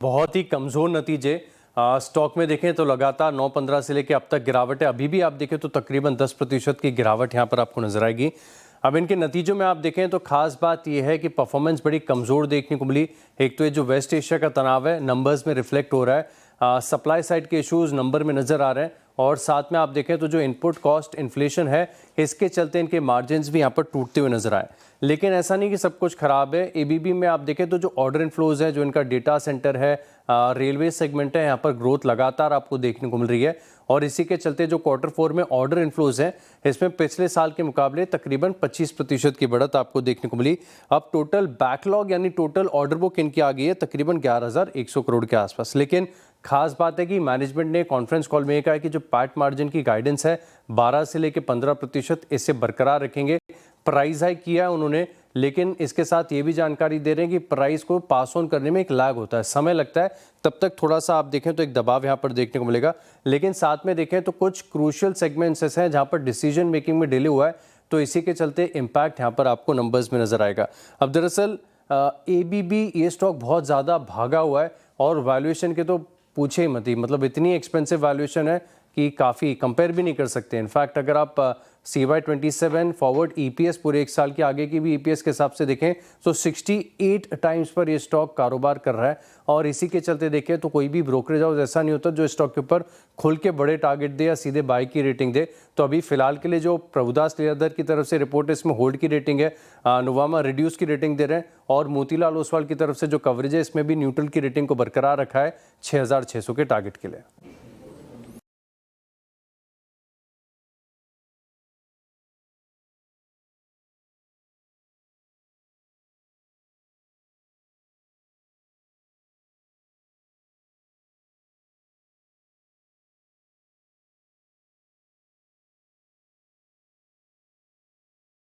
बहुत ही कमज़ोर नतीजे स्टॉक में देखें तो लगातार 9-15 से लेकर अब तक गिरावट है। अभी भी आप देखें तो तकरीबन 10% की गिरावट यहाँ पर आपको नजर आएगी। अब इनके नतीजों में आप देखें तो खास बात यह है कि परफॉर्मेंस बड़ी कमज़ोर देखने को मिली। एक तो ये जो वेस्ट एशिया का तनाव है नंबर्स में रिफ्लेक्ट हो रहा है, सप्लाई साइड के इश्यूज नंबर में नज़र आ रहे हैं और साथ में आप देखें तो जो इनपुट कॉस्ट इन्फ्लेशन है इसके चलते इनके मार्जिन्स भी यहाँ पर टूटते हुए नजर आए। लेकिन ऐसा नहीं कि सब कुछ खराब है। एबीबी में आप देखें तो जो ऑर्डर इनफ्लोज है, जो इनका डेटा सेंटर है, रेलवे सेगमेंट है, यहाँ पर ग्रोथ लगातार आपको देखने को मिल रही है और इसी के चलते जो Q4 में ऑर्डर इनफ्लोज है इसमें पिछले साल के मुकाबले तकरीबन 25% की बढ़त आपको देखने को मिली। अब टोटल बैकलॉग यानी टोटल ऑर्डर बुक इनकी आ गई है तकरीबन 11,100 करोड़ के आसपास। लेकिन खास बात है कि मैनेजमेंट ने कॉन्फ्रेंस कॉल में कहा है कि जो पैट मार्जिन की गाइडेंस है 12 से लेकर 15% इसे बरकरार रखेंगे। प्राइस हाइक किया है उन्होंने, लेकिन इसके साथ ये भी जानकारी दे रहे हैं कि प्राइस को पास ऑन करने में एक लैग होता है, समय लगता है, तब तक थोड़ा सा आप देखें तो एक दबाव यहाँ पर देखने को मिलेगा। लेकिन साथ में देखें तो कुछ क्रूशियल सेगमेंट्स ऐसे हैं जहाँ पर डिसीजन मेकिंग में डिले हुआ है, तो इसी के चलते इम्पैक्ट यहाँ पर आपको नंबर्स में नजर आएगा। अब दरअसल एबीबी ये स्टॉक बहुत ज़्यादा भागा हुआ है और वैल्यूएशन के तो पूछे ही मत ही, मतलब इतनी एक्सपेंसिव वैल्यूएशन है कि काफ़ी कंपेयर भी नहीं कर सकते। इनफैक्ट अगर आप CY27 फॉरवर्ड ईपीएस पूरे एक साल के आगे की भी ईपीएस के हिसाब से देखें तो 68 टाइम्स पर ये स्टॉक कारोबार कर रहा है और इसी के चलते देखें तो कोई भी ब्रोकरेज हाउस ऐसा नहीं होता जो स्टॉक के ऊपर खुल के बड़े टारगेट दे या सीधे बाय की रेटिंग दे। तो अभी फिलहाल के लिए जो प्रभुदास लेदर की तरफ से रिपोर्ट इसमें होल्ड की रेटिंग है, नुवामा रिड्यूस की रेटिंग दे रहे हैं और मोतीलाल ओसवाल की तरफ से जो कवरेज है इसमें भी न्यूट्रल की रेटिंग को बरकरार रखा है 6,600 के टारगेट के लिए।